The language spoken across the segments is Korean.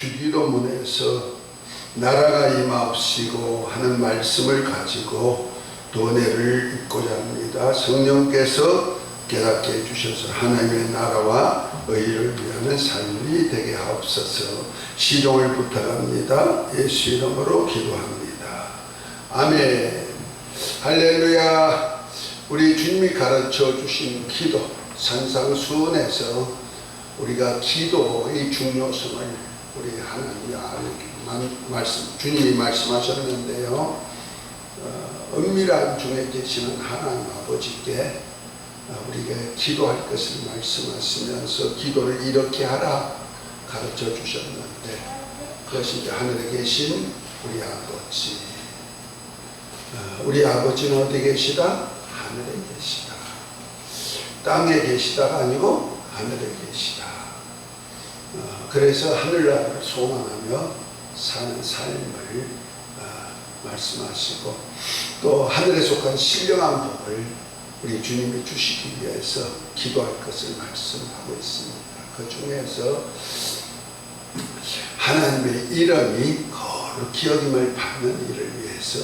주기도문에서 나라가 임하옵시고 하는 말씀을 가지고 은혜를 읽고자 합니다. 성령께서 깨닫게 해주셔서 하나님의 나라와 의를 위하는 삶이 되게 하옵소서. 시종을 부탁합니다. 예수 이름으로 기도합니다. 아멘. 할렐루야. 우리 주님이 가르쳐 주신 기도 산상수훈에서 우리가 기도의 중요성을 우리 하나님 주님이 말씀하셨는데요. 은밀한 중에 계시는 하나님 아버지께 우리가 기도할 것을 말씀하시면서 기도를 이렇게 하라 가르쳐 주셨는데, 그것이 이제 하늘에 계신 우리 아버지. 우리 아버지는 어디 계시다? 하늘에 계시다. 땅에 계시다가 아니고 하늘에 계시다. 그래서 하늘나라를 소망하며 사는 삶을 말씀하시고, 또 하늘에 속한 신령한 복을 우리 주님이 주시기 위해서 기도할 것을 말씀하고 있습니다. 그 중에서 하나님의 이름이 거룩히 여김을 받는 일을 위해서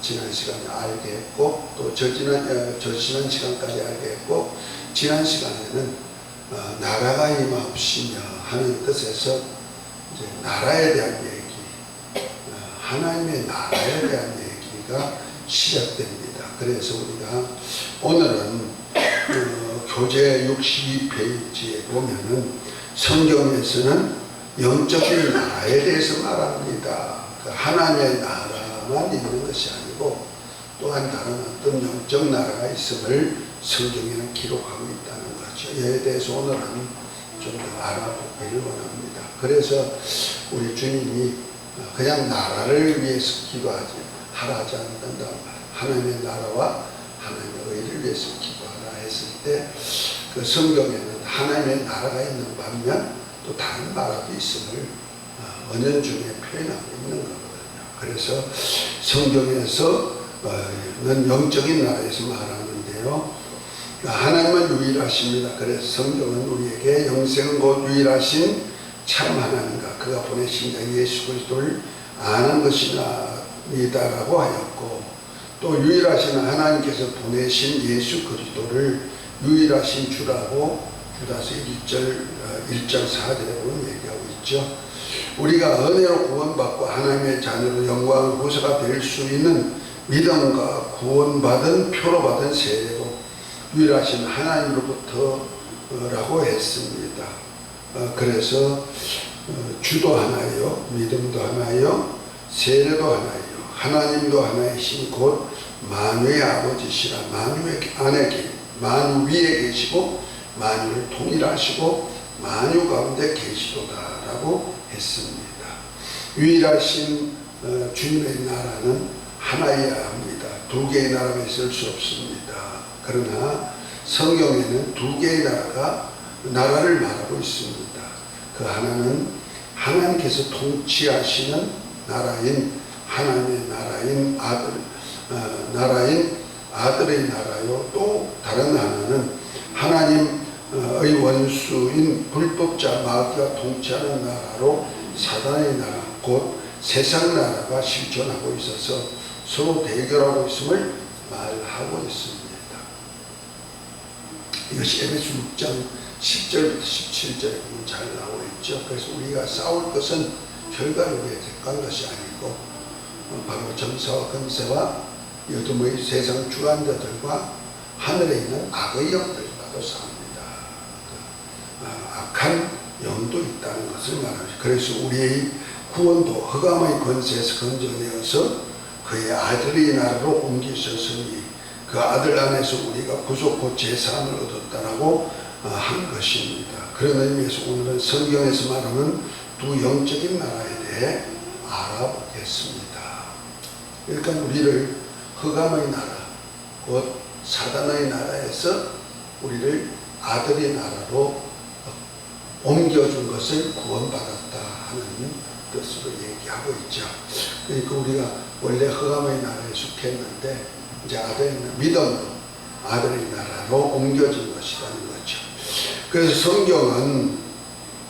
지난 시간에 알게 했고, 또 저 지난 시간까지 알게 했고, 지난 시간에는 나라가 임하옵시며 하는 뜻에서 이제 나라에 대한 얘기, 하나님의 나라에 대한 얘기가 시작됩니다. 그래서 우리가 오늘은 교재 62페이지에 보면은 성경에서는 영적인 나라에 대해서 말합니다. 하나님의 나라만 있는 것이 아니고 또한 다른 어떤 영적 나라가 있음을 성경에는 기록하고 있다는 거죠. 이에 대해서 오늘은 좀 더 알아보기를 원합니다. 그래서 우리 주님이 그냥 나라를 위해서 하라지 않는다. 하나님의 나라와 하나님의 의를 위해서 기도하라 했을 때, 그 성경에는 하나님의 나라가 있는 반면 또 다른 나라도 있음을 은연중에 표현하고 있는 거거든요. 그래서 성경에서는 영적인 나라에서 말하는데요, 하나님은 유일하십니다. 그래서 성경은 우리에게 영생은 곧 유일하신 참 하나님과 그가 보내신 자 예수 그리스도를 아는 것이니다라고 하였고, 또 유일하신 하나님께서 보내신 예수 그리스도를 유일하신 주라고 유다서 1장 4절에 보면 얘기하고 있죠. 우리가 은혜로 구원받고 하나님의 자녀로 영광의 후사가 될 수 있는 믿음과 구원받은 표로 받은 세례도 유일하신 하나님으로부터라고 했습니다. 그래서 주도 하나요, 믿음도 하나요, 세례도 하나요, 하나님도 하나이신 곧 만유의 아버지시라. 만유 위에 계시고 만유를 통일하시고 만유 가운데 계시도다라고 했습니다. 유일하신 주님의 나라는 하나여야 합니다. 두 개의 나라가 있을 수 없습니다. 그러나 성경에는 두 개의 나라를 말하고 있습니다. 그 하나는 하나님께서 통치하시는 나라인 하나님의 나라인 아들의 나라요, 또 다른 하나는 하나님의 원수인 불법자 마귀가 통치하는 나라로 사단의 나라, 곧 세상 나라가 실존하고 있어서 서로 대결하고 있음을 말하고 있습니다. 이것이 에베소 6장 10절부터 17절에 보면 잘 나오고 있죠. 그래서 우리가 싸울 것은 결과력에 대한 것이 아니고 바로 정사와 권세와 어둠의 세상 주관자들과 하늘에 있는 악의 영들과도 싸웁니다. 악한 영도 있다는 것을 말합니다. 그래서 우리의 구원도 흑암의 권세에서 건져내어서 그의 아들의 나라로 옮기셨으니 그 아들 안에서 우리가 구속고 제사함을 얻었다라고 한 것입니다. 그런 의미에서 오늘은 성경에서 말하는 두 영적인 나라에 대해 알아보겠습니다. 그러니까 우리를 흑암의 나라, 곧 사단의 나라에서 우리를 아들의 나라로 옮겨준 것을 구원받았다 하는 뜻으로 얘기하고 있죠. 그러니까 우리가 원래 흑암의 나라에 속했는데 이제 아들의 믿음으로 아들의 나라로 옮겨진 것이라는 거죠. 그래서 성경은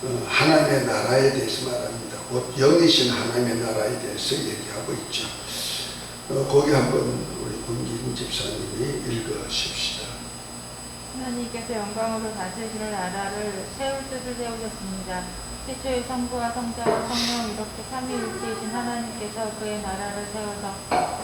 하나님의 나라에 대해서 말합니다. 곧 영이신 하나님의 나라에 대해서 얘기하고 있죠. 거기 한번 우리 문기인 집사님이 읽으십시다. 하나님께서 영광으로 다스리시는 나라를 세울 뜻을 세우셨습니다. 태초에 성부와 성자와 성령 이렇게 삼위일체이신 하나님께서 그의 나라를 세워서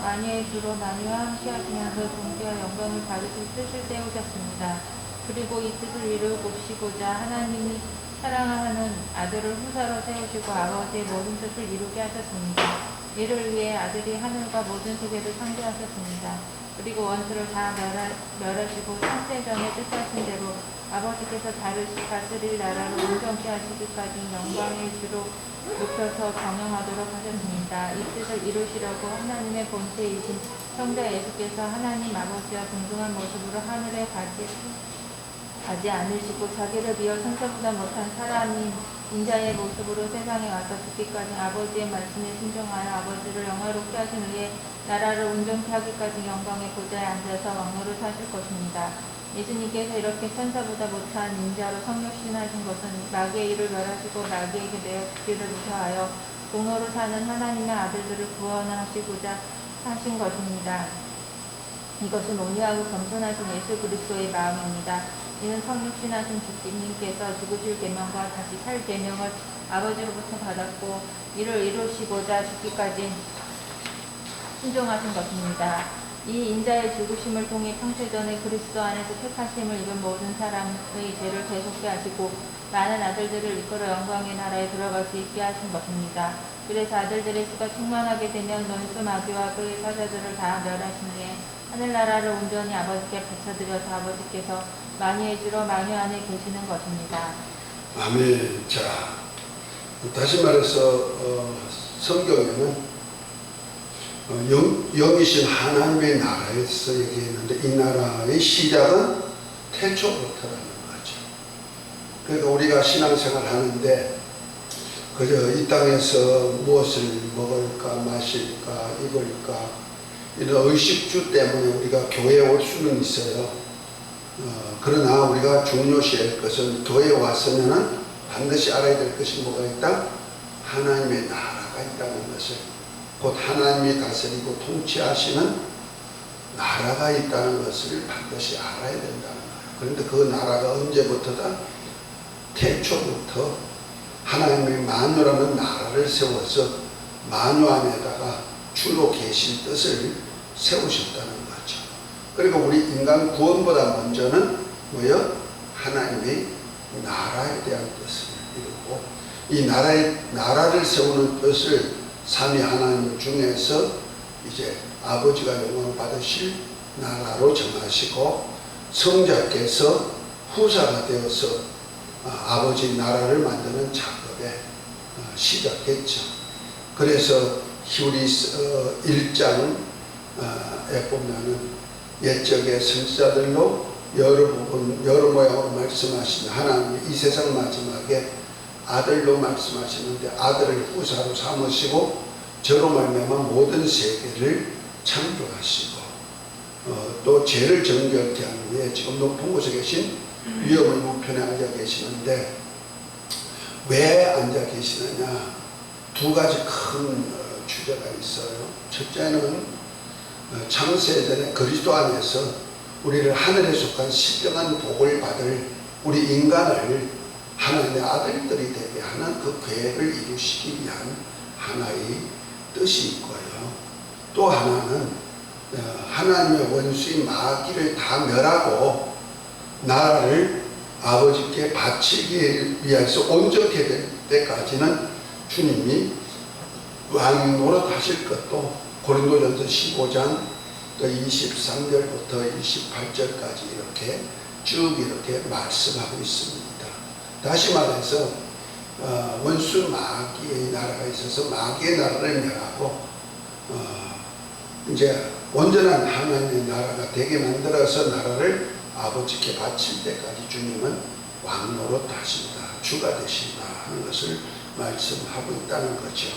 만유의 주로 만유와 함께하시면서 존귀와 영광을 받으실 뜻을 세우셨습니다. 그리고 이 뜻을 이루시고자 하나님이 사랑하는 아들을 후사로 세우시고 아버지의 모든 뜻을 이루게 하셨습니다. 이를 위해 아들이 하늘과 모든 세계를 창조하셨습니다. 그리고 원수를 다 멸하시고 창세전에 뜻하신 대로 아버지께서 다스릴 나라를 온전케 하시기까지 영광의 주로 높여서 경영하도록 하셨습니다. 이 뜻을 이루시려고 하나님의 본체이신 성자 예수께서 하나님 아버지와 동등한 모습으로 하늘에 가지 않으시고 자기를 비어 천사보다 못한 사람인 인자의 모습으로 세상에 와서 죽기까지 아버지의 말씀에 순종하여 아버지를 영화롭게 하신 후에 나라를 온전케 하기까지 영광의 보좌에 앉아서 왕노를 하실 것입니다. 예수님께서 이렇게 천사보다 못한 인자로 성육신하신 것은 마귀의 일을 멸하시고 마귀에게 내어 죽기를 무서워하여 공로로 사는 하나님의 아들들을 구원하시고자 하신 것입니다. 이것은 온유하고 겸손하신 예수 그리스도의 마음입니다. 이는 성육신하신 주님께서 죽으실 계명과 다시 살 계명을 아버지로부터 받았고 이를 이루시고자 죽기까지 순종하신 것입니다. 이 인자의 죽으심을 통해 창세전에 그리스도 안에서 택하심을 입은 모든 사람의 죄를 대속케 하시고 많은 아들들을 이끌어 영광의 나라에 들어갈 수 있게 하신 것입니다. 그래서 아들들의 수가 충만하게 되면 원수 마귀와 그의 사자들을 다 멸하신 후에 하늘나라를 온전히 아버지께 바쳐드려서 아버지께서 만유의 주로 만유 안에 계시는 것입니다. 아멘. 자, 다시 말해서 성경에는 영이신 하나님의 나라에서 얘기했는데 이 나라의 시작은 태초부터라는 거죠. 그러니까 우리가 신앙생활 하는데 그저 이 땅에서 무엇을 먹을까 마실까 입을까 이런 의식주 때문에 우리가 교회에 올 수는 있어요. 그러나 우리가 중요시할 것은 교회에 왔으면은 반드시 알아야 될 것이 뭐가 있다? 하나님의 나라가 있다는 것을, 곧 하나님이 다스리고 통치하시는 나라가 있다는 것을 반드시 알아야 된다는 거예요. 그런데 그 나라가 언제부터다? 태초부터 하나님의 만유라는 나라를 세워서 만유 안에다가 주로 계신 뜻을 세우셨다는 거죠. 그리고 우리 인간 구원보다 먼저는 뭐요? 하나님의 나라에 대한 뜻을 이루고 이 나라를 세우는 뜻을 삼위 하나님 중에서 이제 아버지가 영광을 받으실 나라로 정하시고 성자께서 후사가 되어서 아버지 나라를 만드는 작업에 시작했죠. 그래서 히브리서 1장에 보면은 옛적의 선지자들로 여러 모양으로 말씀하신 하나님이 이 세상 마지막에 아들로 말씀하시는데 아들을 후사로 삼으시고 저로 말미암아 모든 세계를 창조하시고 또 죄를 정결케 하는 후에 지금 높은 곳에 계신 위엄의 우편에 앉아 계시는데 왜 앉아 계시느냐? 두 가지 큰 주제가 있어요. 첫째는 창세전에 그리스도 안에서 우리를 하늘에 속한 신령한 복을 받을 우리 인간을 하나님의 아들들이 되게 하는 그 계획을 이루시기 위한 하나의 뜻이 있고요. 또 하나는 하나님의 원수인 마귀를 다 멸하고 나라를 아버지께 바치기 위해서 온전케 될 때까지는 주님이 왕 노릇 하실 것도 고린도전서 15장 23절부터 28절까지 이렇게 쭉 이렇게 말씀하고 있습니다. 다시 말해서 원수 마귀의 나라가 있어서 마귀의 나라를 멸하고 이제 온전한 하나님의 나라가 되게 만들어서 나라를 아버지께 바칠 때까지 주님은 왕노릇 하신다, 주가 되신다 하는 것을 말씀하고 있다는 거죠.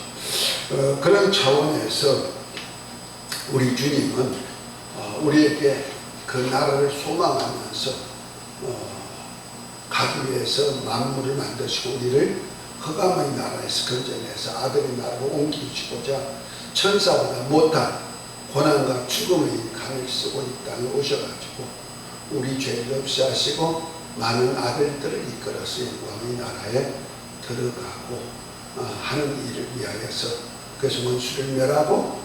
그런 차원에서 우리 주님은 하기 위해서 만물을 만드시고 우리를 흑암의 나라에서 건져내서 아들의 나라로 옮기시고자 천사보다 못한 고난과 죽음의 강을 쓰고 이 땅에 오셔가지고 우리 죄를 없애하시고 많은 아들들을 이끌어서 영광의 나라에 들어가고 하는 일을 위하여서 그래서 원수를 멸하고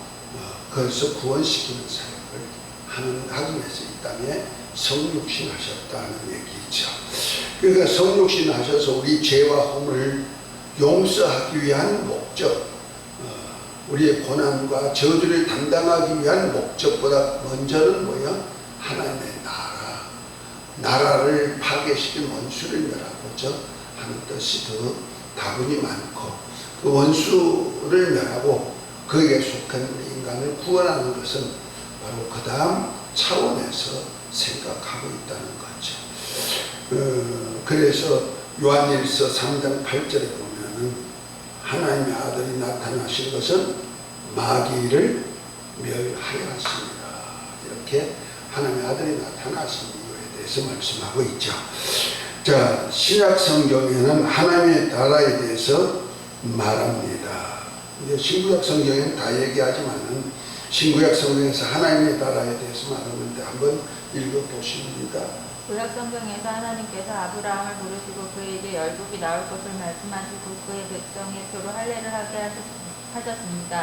그래서 구원시키는 사역을 하기 위해서 이 땅에 성육신하셨다는 얘기죠. 그러니까 성육신하셔서 우리 죄와 허물을 용서하기 위한 목적, 우리의 고난과 저주를 담당하기 위한 목적보다 먼저는 뭐야? 하나님의 나라를 파괴시킨 원수를 멸하고자 하는 뜻이 더 다분히 많고, 그 원수를 멸하고 그에게 속한 우리 인간을 구원하는 것은 바로 그 다음 차원에서 생각하고 있다는 거죠. 그래서 요한일서 3장 8절에 보면은 하나님의 아들이 나타나신 것은 마귀를 멸하였습니다. 이렇게 하나님의 아들이 나타나신 이유에 대해서 말씀하고 있죠. 자, 신약 성경에는 하나님의 나라에 대해서 말합니다. 신구약 성경에는 다 얘기하지만은 신구약 성경에서 하나님의 나라에 대해서 말하는데 한번 읽어보십니다. 구약 성경에서 하나님께서 아브라함을 부르시고 그에게 열국이 나올 것을 말씀하시고 그의 백성의 표로 할례를 하게 하셨습니다.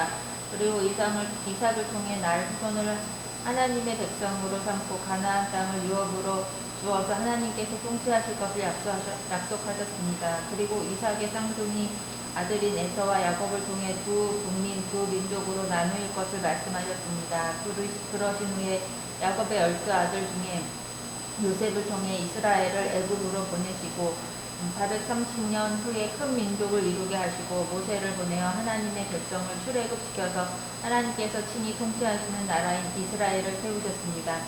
그리고 이삭을 통해 날 후손을 하나님의 백성으로 삼고 가나안 땅을 유업으로 주어서 하나님께서 통치하실 것을 약속하셨습니다. 그리고 이삭의 쌍둥이 아들인 에서와 야곱을 통해 두 국민, 두 민족으로 나누일 것을 말씀하셨습니다. 그러신 후에 야곱의 12 아들 중에 요셉을 통해 이스라엘을 애굽으로 보내시고 430년 후에 큰 민족을 이루게 하시고 모세를 보내어 하나님의 백성을 출애굽시켜서 하나님께서 친히 통치하시는 나라인 이스라엘을 세우셨습니다.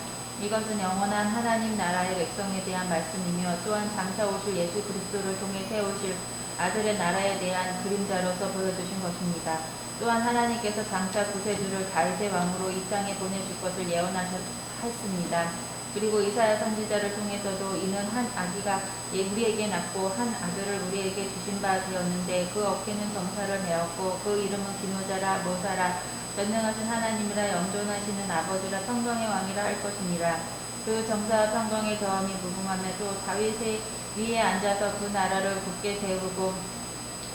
이것은 영원한 하나님 나라의 백성에 대한 말씀이며 또한 장차 오실 예수 그리스도를 통해 세우실 아들의 나라에 대한 그림자로서 보여주신 것입니다. 또한 하나님께서 장차 구세주를 다윗의 왕으로 이 땅에 보내실 것을 예언하셨습니다. 그리고 이사야 선지자를 통해서도 이는 한 아기가 우리에게 낳고 한 아들을 우리에게 주신 바 되었는데 그 어깨는 정사를 메었고 그 이름은 기노자라 모사라 전능하신 하나님이라 영존하시는 아버지라 평강의 왕이라 할 것이니라. 그 정사와 평강의 저함이 무궁하며 또 다윗의 위에 앉아서 그 나라를 굳게 세우고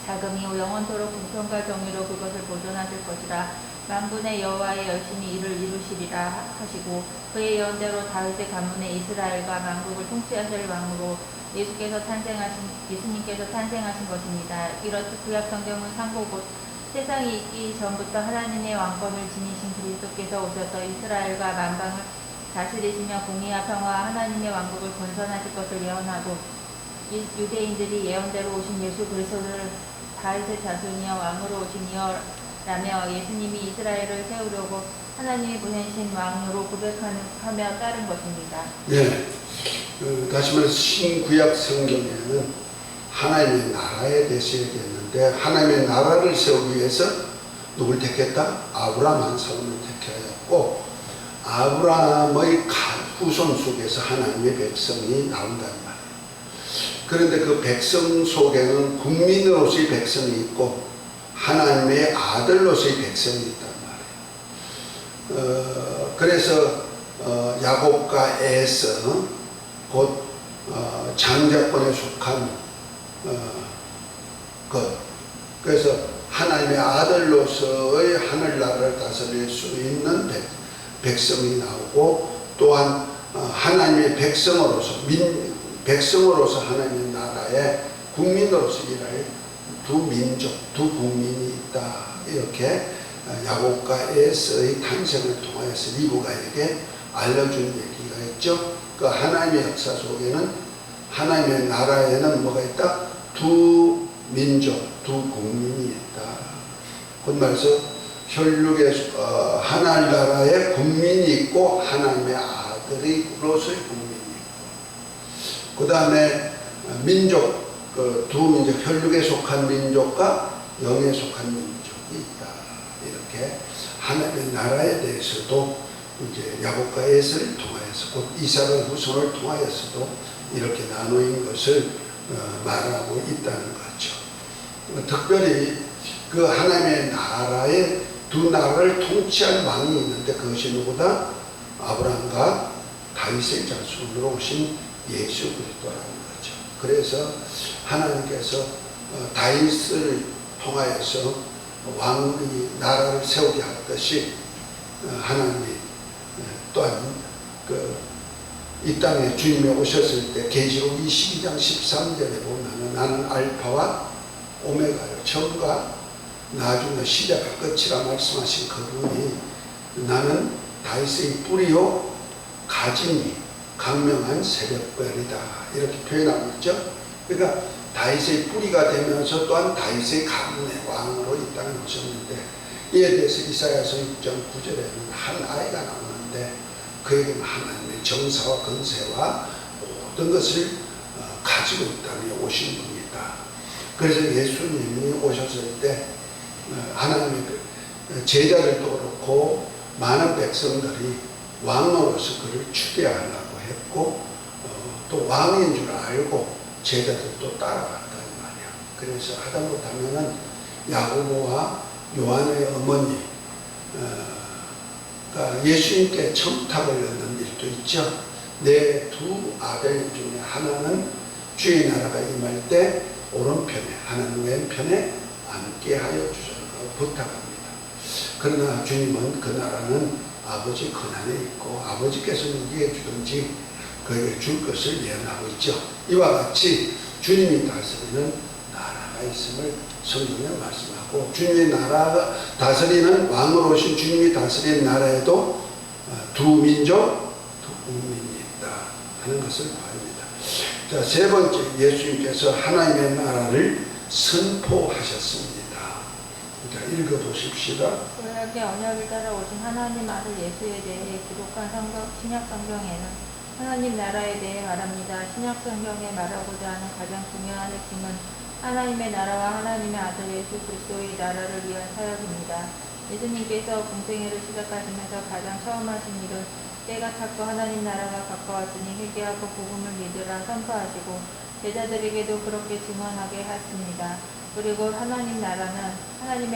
자금이 영원토록 공평과 정의로 그것을 보존하실 것이라. 만군의 여호와의 열심히 이를 이루시리라 하시고 그의 예언대로 다윗의 가문의 이스라엘과 만국을 통치하실 왕으로 예수님께서 탄생하신 것입니다. 이렇듯 구약 성경은 상고 곧 세상이 있기 전부터 하나님의 왕권을 지니신 그리스도께서 오셔서 이스라엘과 만방을 다스리시며 공의와 평화와 하나님의 왕국을 건설하실 것을 예언하고 유대인들이 예언대로 오신 예수 그리스도를 다윗의 자손이여 왕으로 오신 이여라며 예수님이 이스라엘을 세우려고 하나님이 보내신 왕으로 고백하며 따른 것입니다. 네, 다시 말해서 신구약 성경에는 하나님의 나라에 대해서 얘기했는데 하나님의 나라를 세우기 위해서 누굴 택했다? 아브라함 한 사람을 택하였고 아브라함의 후손 속에서 하나님의 백성이 나온단 말이에요. 그런데 그 백성 속에는 국민으로서의 백성이 있고 하나님의 아들로서의 백성이 있단 말이에요. 그래서 야곱과 에서 곧 장자권에 속한 것, 그래서 하나님의 아들로서의 하늘나라를 다스릴 수 있는 백성이 나오고 또한 하나님의 백성으로서 하나님의 나라의 국민으로서 일할 두 민족, 두 국민이 있다. 이렇게 야곱과 에서의 탄생을 통하여서 리브가에게 알려준 얘기가 있죠. 그 하나님의 역사 속에는 하나님의 나라에는 뭐가 있다? 두 민족, 두 국민이 있다. 곧 말해서 혈육의 하나님나라의 국민이 있고 하나님의 아들로서의 국민이 있고 그 다음에 민족, 두 민족, 혈육에 속한 민족과 영에 속한 민족이 있다. 이렇게 하나님의 나라에 대해서도 이제 야곱과 에서를 통하여서 곧 이삭의 후손을 통하여서도 이렇게 나누인 것을 말하고 있다는 거죠. 특별히 그 하나님의 나라의 두 나라를 통치할 왕이 있는데 그것이 누구다? 아브라함과 다윗의 자손으로 오신 예수 그리스도라는 거죠. 그래서 하나님께서 다윗을 통하여서 왕의 나라를 세우게 하듯이 하나님이 또한 이 땅에 주님이 오셨을 때 계시록 22장 13절에 보면 나는 알파와 오메가요, 처음과 나중에 시작과 끝이라 말씀하신 그분이 나는 다윗의 뿌리요 가짐이 강명한 새벽별이다 이렇게 표현하고 있죠. 그러니까 다윗의 뿌리가 되면서 또한 다윗의 가문의 왕으로 이 땅에 오셨는데 이에 대해서 이사야서 6장 9절에는 한 아이가 나오는데 그에게는 하나님의 정사와 건세와 모든 것을 가지고 있다며 오신 분이다. 그래서 예수님이 오셨을 때 하나님의 제자들도 그렇고 많은 백성들이 왕으로서 그를 추대하려고 했고 또 왕인 줄 알고 제자들도 따라갔단 말이야. 그래서 하다못하면은 야고보와 요한의 어머니 예수님께 첨탑을 넣는 일도 있죠. 내 두 아들 중에 하나는 주의 나라가 임할 때 오른편에 하나님 왼편에 앉게 하여 주소서 부탁합니다. 그러나 주님은 그 나라는 아버지 권한에 있고 아버지께서 누구에게 주든지 그에게 줄 것을 예언하고 있죠. 이와 같이 주님이 다스리는 나라가 있음을 성경에 말씀하고 주님의 나라가 다스리는 왕으로 오신 주님이 다스리는 나라에도 두 민족, 두 국민이 있다 하는 것을 보입니다. 자, 세 번째 예수님께서 하나님의 나라를 선포하셨습니다. 자, 읽어보십시다. 구약의 언약을 따라 오신 하나님 아들 예수에 대해 기록한 신약 성경에는 하나님 나라에 대해 말합니다. 신약 성경에 말하고자 하는 가장 중요한 핵심은 하나님의 나라와 하나님의 아들 예수 그리스도의 나라를 위한 사역입니다. 예수님께서 공생애를 시작하시면서 가장 처음 하신 일은 때가 찼고 하나님 나라가 가까웠으니 회개하고 복음을 믿으라 선포하시고 제자들에게도 그렇게 증언하게 하십니다. 그리고 하나님의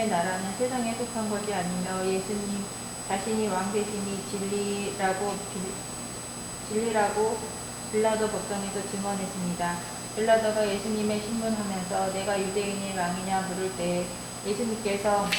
나라는 세상에 속한 것이 아니며 예수님 자신이 왕 되시니 진리라고 빌라도 법정에서 증언했습니다. 빌라도가 예수님의 신문하면서 내가 유대인의 왕이냐 물을 때 예수님께서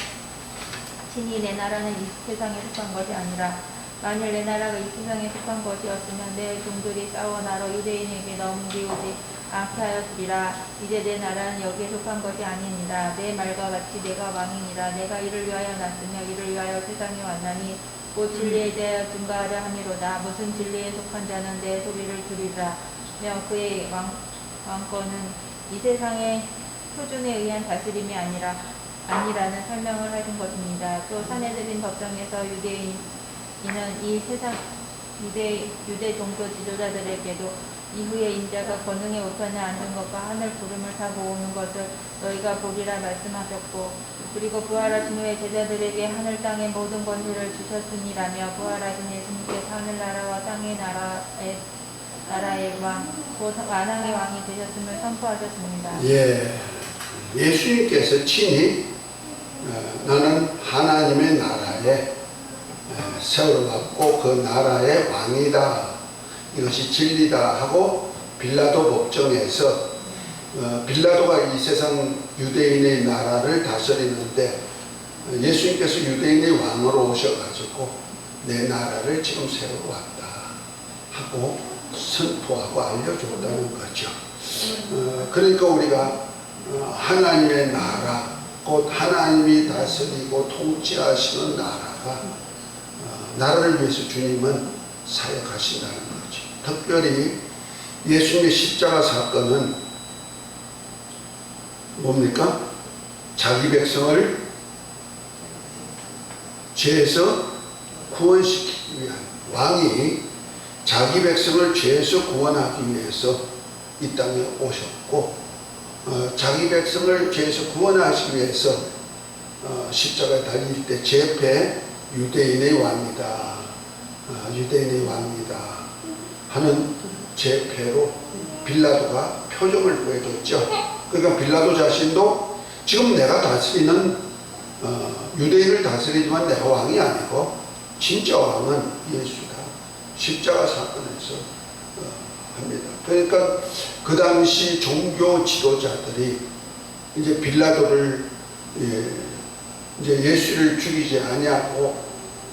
친히 내 나라는 이 세상에 속한 것이 아니라 만일 내 나라가 이 세상에 속한 것이었으면 내 종들이 싸워 나로 유대인에게 넘기오지 않게 하였으리라. 이제 내 나라는 여기에 속한 것이 아니니라. 내 말과 같이 내가 왕이니라. 내가 이를 위하여 났으며 이를 위하여 세상에 왔나니 곧 진리에 대하여 증거하려 함이로다. 무슨 진리에 속한 자는 내 소리를 들으리라. 며 그의 왕권은 이 세상의 표준에 의한 다스림이 아니라는 설명을 하신 것입니다. 또 사내들인 법정에서 유대인은 이 세상 유대 종교 지도자들에게도 이후에 인자가 권능의 우편에 앉은 것과 하늘 구름을 타고 오는 것을 너희가 보리라 말씀하셨고 그리고 부활하신 후에 제자들에게 하늘 땅의 모든 권세를 주셨으니라며 부활하신 예수님께서 하늘나라와 땅의 나라의 왕, 곧 만왕의 왕이 되셨음을 선포하셨습니다. 예수님께서 친히 나는 하나님의 나라에 세워받고 그 나라의 왕이다. 이것이 진리다 하고 빌라도 법정에서 빌라도가 이 세상 유대인의 나라를 다스리는데 예수님께서 유대인의 왕으로 오셔가지고 내 나라를 지금 세우러 왔다 하고 선포하고 알려줬다는 거죠. 그러니까 우리가 하나님의 나라 곧 하나님이 다스리고 통치하시는 나라를 위해서 주님은 사역하신다는 거죠. 특별히 예수님의 십자가 사건은 뭡니까? 자기 백성을 죄에서 구원시키기 위한 왕이 자기 백성을 죄에서 구원하기 위해서 이 땅에 오셨고 자기 백성을 죄에서 구원하시기 위해서 십자가에 달릴 때 제패 유대인의 왕이다 하는 제패로 빌라도가 표정을 보여줬죠. 그러니까 빌라도 자신도 지금 내가 다스리는 유대인을 다스리지만 내가 왕이 아니고 진짜 왕은 예수다. 십자가 사건에서 합니다. 그러니까 그 당시 종교 지도자들이 이제 빌라도를 이제 예수를 죽이지 아니하고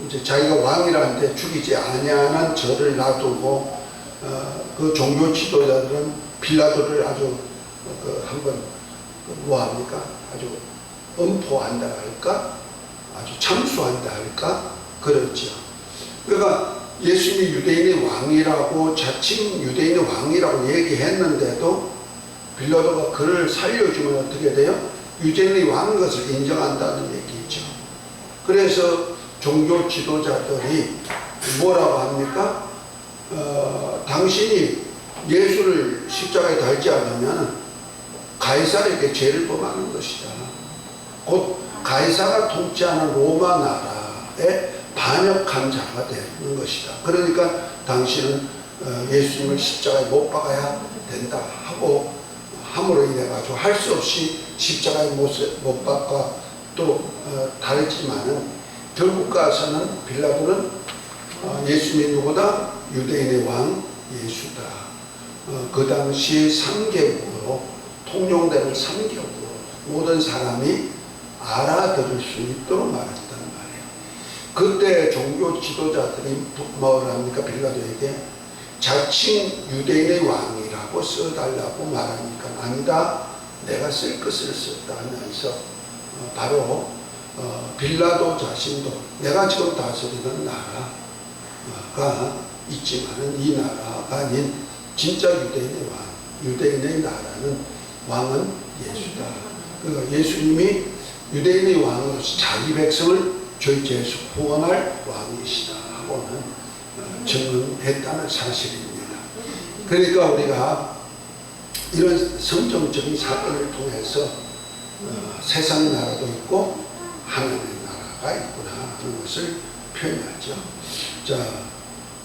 이제 자기가 왕이라는데 죽이지 아니하는 저를 놔두고 그 종교 지도자들은 빌라도를 아주 한번 뭐합니까? 아주 엄포한다 할까? 아주 참수한다 할까? 그렇죠. 그러니까 예수님이 유대인의 왕이라고 자칭 유대인의 왕이라고 얘기했는데도 빌라도가 그를 살려주면 어떻게 돼요? 유대인의 왕인 것을 인정한다는 얘기죠. 그래서 종교 지도자들이 뭐라고 합니까? 당신이 예수를 십자가에 달지 않으면 가이사르에게 죄를 범하는 것이다. 곧 가이사가 통치하는 로마 나라에 반역한 자가 되는 것이다. 그러니까 당신은 예수님을 십자가에 못 박아야 된다 하고 함으로 인해 가지고 할 수 없이 십자가에 못 박아 또 다르지만은 결국 가서는 빌라도는 예수님이 누구다? 유대인의 왕 예수다. 그 당시 3개국으로 통용되는 3개국으로 모든 사람이 알아들을 수 있도록 말했단 말이에요. 그때 종교 지도자들이 뭘 합니까? 빌라도에게 자칭 유대인의 왕이라고 써달라고 말하니까 아니다. 내가 쓸 것을 썼다 하면서 바로 빌라도 자신도 내가 지금 다스리는 나라가 있지만은 이 나라가 아닌 진짜 유대인의 왕, 유대인의 나라는 왕은 예수다. 그러니까 예수님이 유대인의 왕으로서 자기 백성을 저희 죄에서 구원할 왕이시다 하고는 증언했다는 사실입니다. 그러니까 우리가 이런 성경적인 사건을 통해서 세상 나라도 있고 하나님의 나라가 있구나 하는 것을 표현하죠. 자,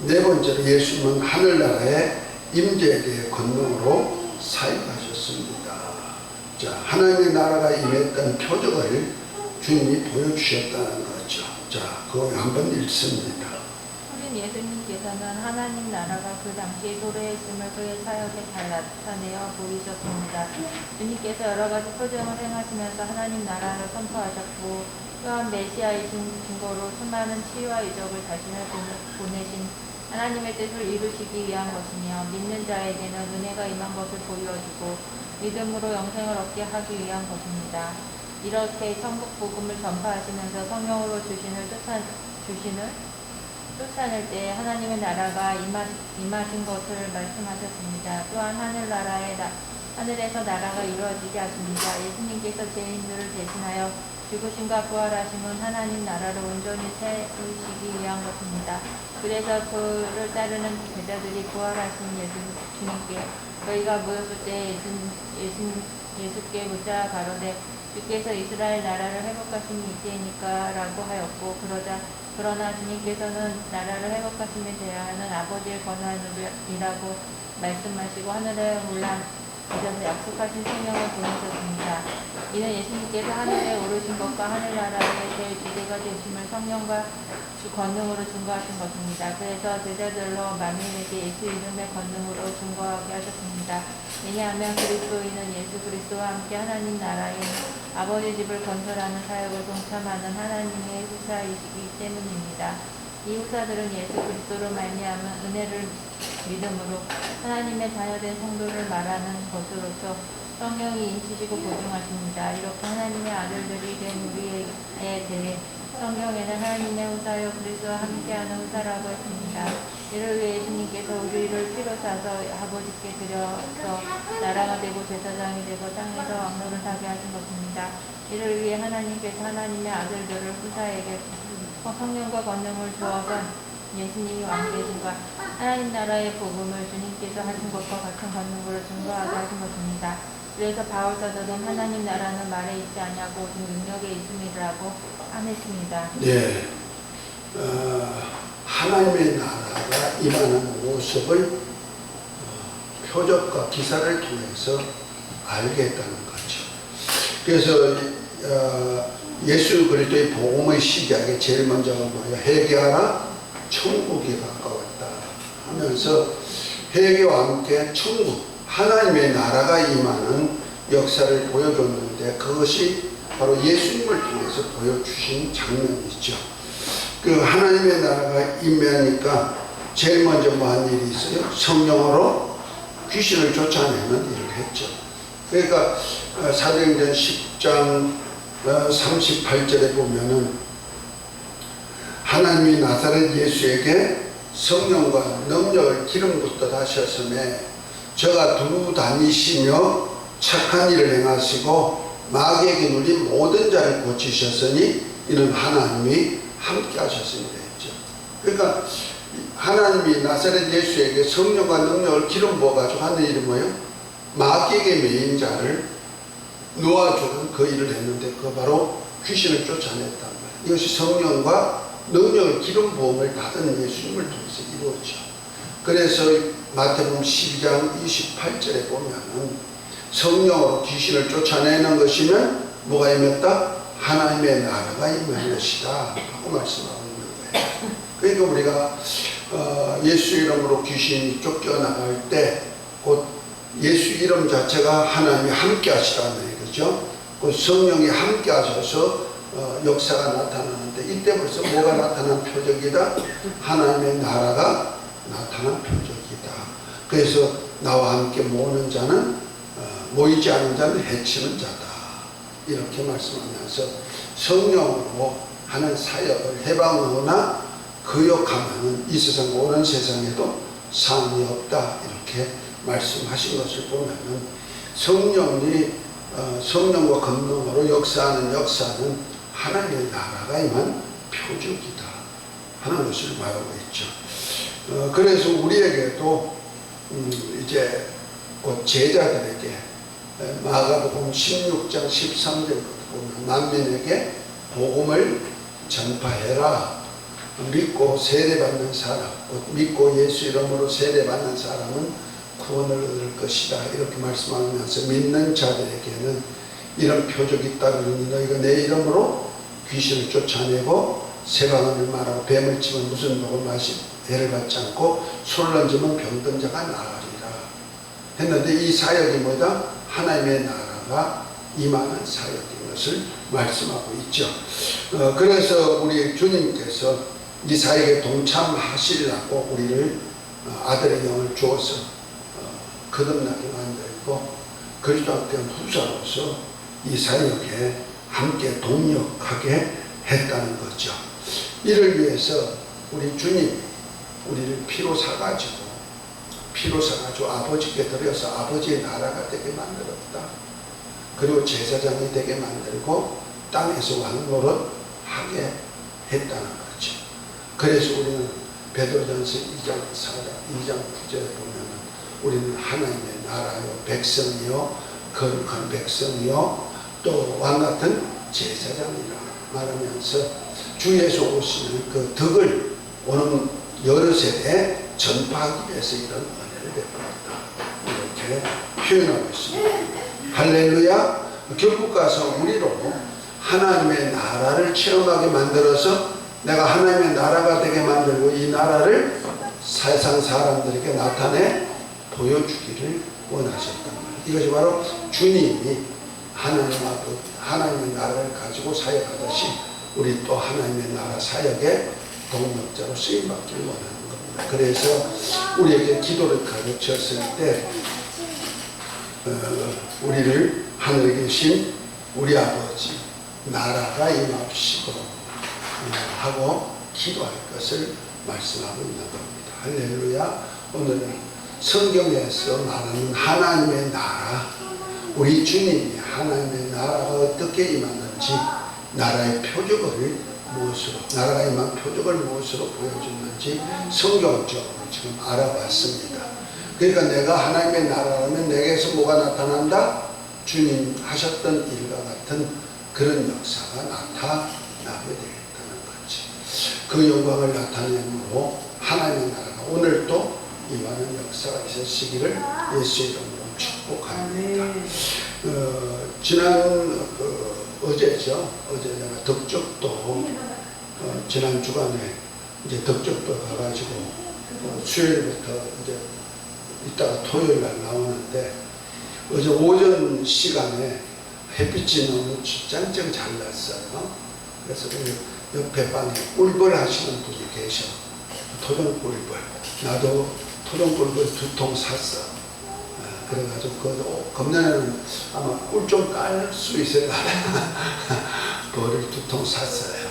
네 번째로 예수님은 하늘나라의 임재에 대해 권능으로 사역하셨습니다. 자, 하나님의 나라가 임했던 표적을 주님이 보여주셨다는 거죠. 자, 그거 한번 읽습니다. 어린 예수님께서는 하나님 나라가 그 당시에 도래에 있음을 그의 사역에 잘 나타내어 보이셨습니다. 주님께서 여러 가지 표정을 행하시면서 하나님 나라를 선포하셨고 또한 메시아이신 증거로 수많은 치유와 이적을 자신을 보내신 하나님의 뜻을 이루시기 위한 것이며 믿는 자에게는 은혜가 임한 것을 보여주고 믿음으로 영생을 얻게 하기 위한 것입니다. 이렇게 천국 복음을 전파하시면서 성령으로 쫓아낼 때 하나님의 나라가 임하신 것을 말씀하셨습니다. 또한 하늘에서 나라가 이루어지게 하십니다. 예수님께서 죄인들을 대신하여 죽으심과 부활하심은 하나님 나라를 온전히 세우시기 위한 것입니다. 그래서 그를 따르는 제자들이 부활하신 주님께 저희가 모였을 때 예수께 묻자 가로되 주께서 이스라엘 나라를 회복하심이 이때니까 라고 하였고 그러나 주님께서는 나라를 회복하심에 대하여는 아버지의 권한이라고 말씀하시고 하늘에 올라가셔서 약속하신 생명을 보내셨습니다. 이는 예수님께서 하늘에 오르신 것과 하늘나라의 제주대가 되심을 성령과 주 권능으로 증거하신 것입니다. 그래서 제자들로 만민에게 예수 이름의 권능으로 증거하게 하셨습니다. 왜냐하면 그리스도인은 예수 그리스도와 함께 하나님 나라의 아버지 집을 건설하는 사역을 동참하는 하나님의 후사이시기 때문입니다. 이 후사들은 예수 그리스도로 말미암은 은혜를 믿음으로 하나님의 자녀된 성도를 말하는 것으로서 성령이 인치시고 보증하십니다. 이렇게 하나님의 아들들이 된 우리에 대해 성경에는 하나님의 후사여 그리스도와 함께하는 후사라고 했습니다. 이를 위해 예수님께서 우리를 피로 사서 아버지께 드려서 나라가 되고 제사장이 되고 땅에서 왕노를 하게 하신 것입니다. 이를 위해 하나님께서 하나님의 아들들을 후사에게 성령과 권능을 주어서 예수님이 왕 되신과 하나님 나라의 복음을 주님께서 하신 것과 같은 권능으로 증거하게 하신 것입니다. 그래서 바울 사도는 하나님 나라는 말에 있지 아니하고 오직 능력에 있음이라고 하였습니다. 네, 하나님의 나라가 임하는 모습을 표적과 기사를 통해서 알게 했다는 거죠. 그래서 예수 그리스도의 복음의 시작에 제일 먼저가 뭐예요? 회개하라, 천국이 가까웠다 하면서 회개와 함께 천국, 하나님의 나라가 임하는 역사를 보여줬는데, 그것이 바로 예수님을 통해서 보여주신 장면이죠. 그 하나님의 나라가 임하니까 제일 먼저 뭐 한 일이 있어요? 성령으로 귀신을 쫓아내는 일을 했죠. 그러니까 사도행전 10장 38절에 보면은 하나님이 나사렛 예수에게 성령과 능력을 기름 붓듯 하셨음에 저가 두루 다니시며 착한 일을 행하시고 마귀에게 눌린 모든 자를 고치셨으니 이는 하나님이 함께 하셨습니다 했죠. 그러니까 하나님이 나사렛 예수에게 성령과 능력을 기름 부어가지고 하는 일이 뭐예요? 마귀에게 매인 자를 놓아주는 그 일을 했는데, 그 바로 귀신을 쫓아냈단 말이에요. 이것이 성령과 능력을 기름 부음을 받은 예수님을 통해서 이루어져. 그래서 마태복음 12장 28절에 보면은 성령으로 귀신을 쫓아내는 것이면 뭐가 임했다? 하나님의 나라가 임한 것이다 하고 말씀하고 있는 거예요. 그러니까 우리가 예수 이름으로 귀신이 쫓겨나갈 때 곧 예수 이름 자체가 하나님이 함께 하시라는 거죠. 그 성령이 함께 하셔서 역사가 나타나는데, 이때 벌써 뭐가 나타난 표적이다? 하나님의 나라가 나타난 표적이다. 그래서 나와 함께 모으는 자는 모이지 않은 자는 해치는 자다, 이렇게 말씀하면서 성령으로 하는 사역을 해방하거나 거역하면 이 세상 오는 세상에도 상이 없다, 이렇게 말씀하신 것을 보면은 성령과 권능으로 역사하는 역사는 하나님의 나라가 임한 표적이다 하는 것을 말하고 있죠. 그래서 우리에게도 이제 곧 제자들에게 마가복음 16장 13절부터 보면 만민에게 복음을 전파해라. 믿고 세례받는 사람, 곧 믿고 예수 이름으로 세례받는 사람은 구원을 얻을 것이다, 이렇게 말씀하면서 믿는 자들에게는 이런 표적이 있다 그러니 너희가 내 이름으로 귀신을 쫓아내고 세방언을 말하고 뱀을 치면 무슨 독을 마시 해를 받지 않고 손을 얹으면 병든 자가 나으리라 했는데, 이 사역이 뭐다? 하나님의 나라가 임하는 사역인 것을 말씀하고 있죠. 그래서 우리 주님께서 이 사역에 동참하시려고 우리를 아들의 영을 주어서 거듭나게 만들고 그리스도 함께 후사로서 이 사역에 함께 동역하게 했다는 거죠. 이를 위해서 우리 주님이 우리를 피로 사가지고 아버지께 드려서 아버지의 나라가 되게 만들었다. 그리고 제사장이 되게 만들고 땅에서 왕노릇 하게 했다는 거죠. 그래서 우리는 베드로전서 2장 9절에 보면 우리는 하나님의 나라요 백성이요 거룩한 백성이요 또 왕같은 제사장이라 말하면서 주 예수 오시는 그 덕을 오는 여러 세대에 전파하기 위해서 이런 은혜를 베풀었다, 이렇게 표현하고 있습니다. 할렐루야. 결국 가서 우리로 하나님의 나라를 체험하게 만들어서 내가 하나님의 나라가 되게 만들고 이 나라를 세상 사람들에게 나타내 보여주기를 원하셨단 말이에요. 이것이 바로 주님이 하나님의 나라를 가지고 사역하듯이 우리 또 하나님의 나라 사역의 동력자로 쓰임받기를 원하는 겁니다. 그래서 우리에게 기도를 가르쳤을 때 우리를 하늘에 계신 우리 아버지 나라가 임합시고 하고 기도할 것을 말씀하고 있는 겁니다. 할렐루야. 오늘은 성경에서 말하는 하나님의 나라, 우리 주님이 하나님의 나라가 어떻게 임하는지 나라의 표적을 무엇으로, 나라가 임한 표적을 무엇으로 보여주는지 성경적으로 지금 알아봤습니다. 그러니까 내가 하나님의 나라라면 내게서 뭐가 나타난다? 주님 하셨던 일과 같은 그런 역사가 나타나게 되겠다는 거지. 그 영광을 나타내므로 하나님의 나라가 오늘도 임하는 역사가 있으시기를 예수 이름으로 축복합니다. 지난 어제죠. 어제 내가 덕적도 지난 주간에 이제 덕적도 가가지고 수요일부터 이제 이따가 토요일 날 나오는데 어제 오전 시간에 햇빛이 너무 짱짱 잘 났어요. 그래서 그 옆에 방에 꿀벌 하시는 분이 계셔. 토종 꿀벌. 나도 토종 꿀벌 2통 샀어. 그래가지고 그 금년에는 아마 꿀 좀 깔 수 있을 거라 벌을 2통 샀어요.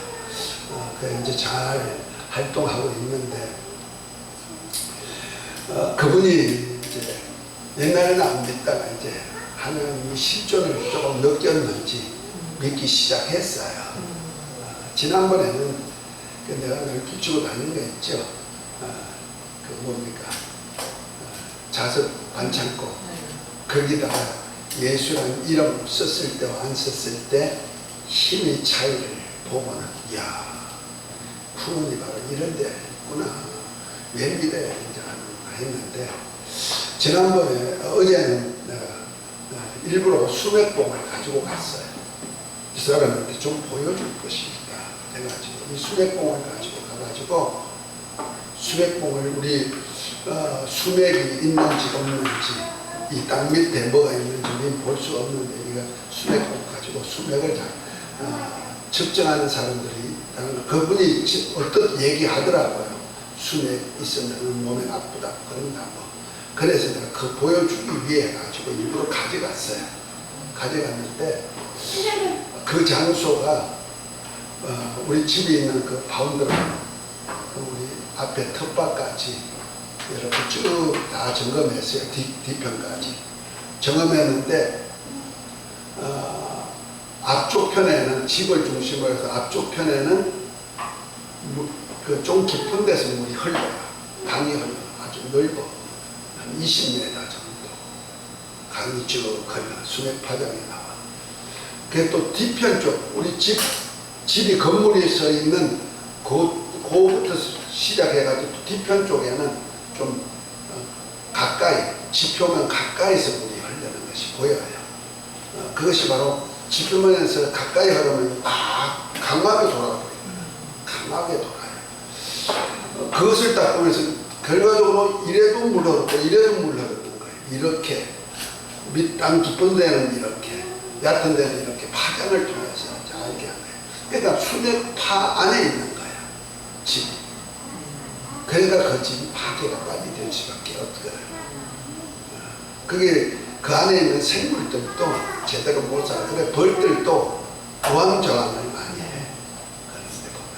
그 이제 잘 활동하고 있는데 그분이 이제 옛날에는 안 믿다가 이제 하나님이 실존을 조금 느꼈는지 믿기 시작했어요. 지난번에는 내가 늘 붙이고 다니는 거 있죠. 그 뭡니까? 자석 반창고. 거기다가 예수라는 이름 썼을 때와 안 썼을 때 힘의 차이를 보고는 이야, 구원이 바로 이런 데 있구나. 왜 믿어야 되는지 했는데 지난번에 어제는 내가 일부러 수맥봉을 가지고 갔어요. 이 사람한테 좀 보여줄 것이 있다 해가지고 이 수맥봉을 가지고 가가지고 수맥봉을 우리 수맥이 있는지 없는지 이 땅 밑에 뭐가 있는지 우리는 볼 수 없는데 이거 수맥봉 가지고 수맥을 측정하는 사람들이 그분이 어떤 얘기하더라고요. 수맥 있으면 몸에 아프다 그런다고. 그래서 내가 그 보여주기 위해 가지고 일부러 가져갔어요. 가져갔는데 그 장소가 우리 집에 있는 그 바운드리 우리 앞에 텃밭까지 이렇게 쭉 다 점검했어요. 뒤편까지 점검했는데 앞쪽 편에는 집을 중심으로 해서 앞쪽 편에는 그 좀 깊은 데서 물이 흘러요. 강이 흘러 아주 넓어. 한 20m 정도 강이 쭉 흘러 수맥 파장이 나와. 그게 또 뒤편 쪽 우리 집이 건물이 서 있는 그부터 시작해가지고 뒤편 쪽에는 좀 가까이 지표면 가까이서 물이 흐르는 것이 보여요. 그것이 바로 지표면에서 가까이 흐르면 강하게 돌아버립니다. 강하게 돌아요. 그것을 딱 보면서 결과적으로 이래도 물 흐르고 이래도 물 흐르는 거예요. 이렇게 밑땅 깊은 데는 이렇게 얕은 데는 이렇게 파장을 통해서 이렇게 하는 거예요. 그러니까 수맥파 안에 있는 거예요. 집이. 그러니까 그 집이 파괴가 빨리 될 수밖에 없거든요. 그게 그 안에 있는 생물들도 제대로 못 살아. 그래 벌들도 우왕좌왕을 많이 해. 그런데 보면.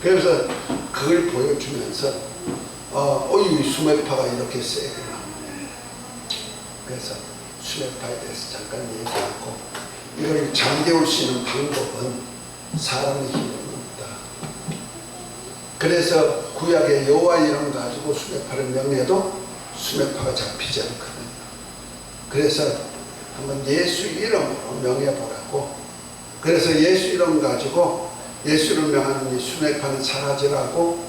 그래서 그걸 보여주면서 이 수맥파가 이렇게 세게 나오네. 그래서 수맥파에 대해서 잠깐 얘기하고 이걸 잠재울 수 있는 방법은 사람의 힘은 없다. 그래서 구약의 여호와 이름 가지고 수맥파를 명해도 수맥파가 잡히지 않거든요. 그래서 한번 예수 이름으로 명해보라고. 그래서 예수 이름 가지고 예수 이름 명하는 이 수맥파는 사라지라고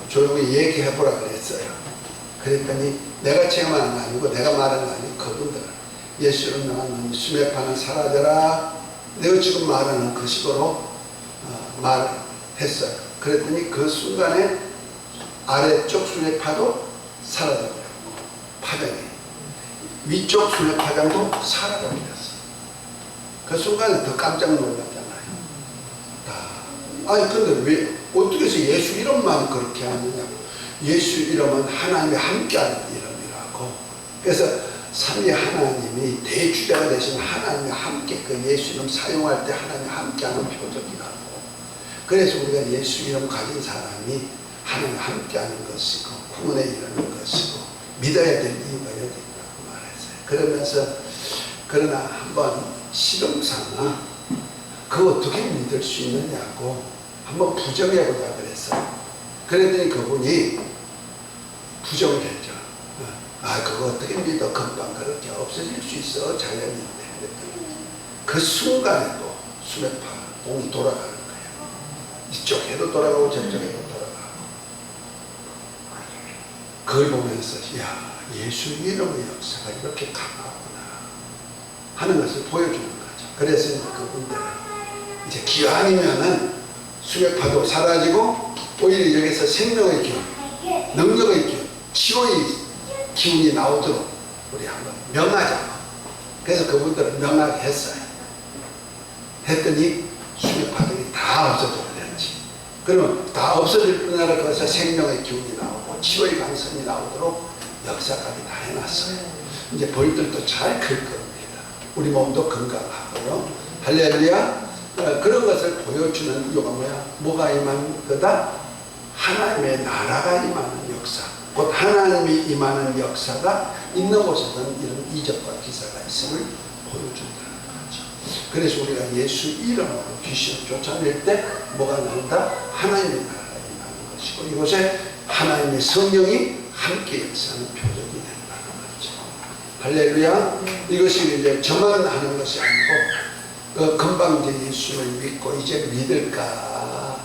조용히 얘기해보라 그랬어요. 그랬더니 내가 체험하는 거 아니고 내가 말하는 거 아니고 그분들 예수 이름 명하는 이 수맥파는 사라져라. 내가 지금 말하는 그 식으로 말했어요. 그랬더니 그 순간에 아래쪽 수맥파도 사라져버렸고 파장이 위쪽 수맥파장도 사라져버렸어. 그 순간에 더 깜짝 놀랐잖아요. 아니 근데 왜 어떻게 해서 예수 이름만 그렇게 하느냐. 예수 이름은 하나님이 함께하는 이름이라고. 그래서 삼위 하나님이 대주자가 되신 하나님이 함께 그 예수 이름 사용할 때 하나님이 함께하는 표적이라고. 그래서 우리가 예수 이름 가진 사람이 하나님이 함께하는 것이고 구원에 이르는 것이고 믿어야 될 이유가 여기 있다고 말했어요. 그러면서 그러나 한번 실험삼아 그거 어떻게 믿을 수 있느냐고 한번 부정해보자 그랬어요. 그랬더니 그분이 부정을 했죠. 그거 어떻게 믿어? 금방 그렇게 없어질 수 있어. 자연인데. 그 순간에 또 수맥파 공이 돌아가는 거예요. 이쪽에도 돌아가고 저쪽에도 돌아가고. 그걸 보면서 야, 예수 이름의 역사가 이렇게 강하구나 하는 것을 보여주는 거죠. 그래서 이제 그분들은 이제 기왕이면은 수액파도 사라지고 오히려 여기서 생명의 기운, 능력의 기운, 치료의 기운이 나오도록 우리 한번 명하자고. 그래서 그분들은 명하게 했어요. 했더니 수액파들이 다 없어졌는지. 그러면 다 없어질 뿐 아니라 거기서 생명의 기운이 나오고 치료의 강성이 나오도록 역사까지 다 해놨어요. 이제 벌들도 잘 클 겁니다. 우리 몸도 건강하고요. 할렐루야. 그런 것을 보여주는 이유가 뭐야? 뭐가 임하는 거다? 하나님의 나라가 임하는 역사. 곧 하나님이 임하는 역사가 있는 곳에서는 이런 이적과 기사가 있음을 보여준다는 거죠. 그래서 우리가 예수 이름으로 귀신을 쫓아낼 때 뭐가 나온다? 하나님의 나라가 임하는 것이고 이곳에 하나님의 성령이 함께 역사하는 표적이 된다는 거죠. 할렐루야. 이것이 이제 저만 하는 것이 아니고 금방 이제 예수를 믿고 이제 믿을까?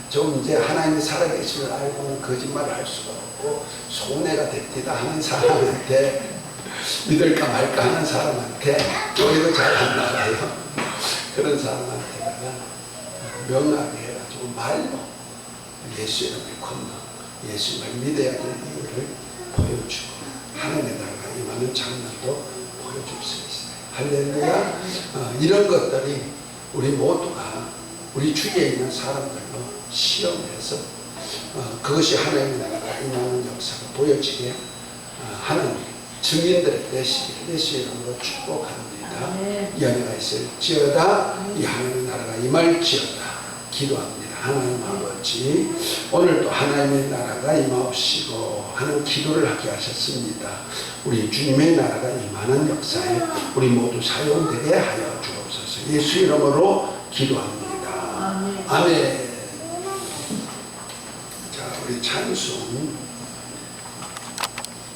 좀 이제 하나님이 살아계심을 알고는 거짓말을 할 수가 없고 손해가 됩니다 하는 사람한테 믿을까 말까 하는 사람한테 교회도 잘 안 나가요. 그런 사람한테다가 명하게 해가지고 말로 예수 이름의 권능, 예수를 믿어야 될 이유를 보여주고 하나님의 나라가 임하는 장면도 보여줄 수 있어요. 할렐루야. 이런 것들이 우리 모두가 우리 주위에 있는 사람들로 시험해서 그것이 하나님의 나라가 임하는 역사가 보여지게 하는 증인들의 되시기를 예수 이름으로 축복합니다. 연애가 있을지어다. 이 하나님의 나라가 임할지어다. 기도합니다. 하나님 아버지, 오늘도 하나님의 나라가 임하옵시고 하는 기도를 하게 하셨습니다. 우리 주님의 나라가 임하는 역사에 우리 모두 사용되게 하여 주옵소서. 예수 이름으로 기도합니다. 아멘. 자, 우리 찬송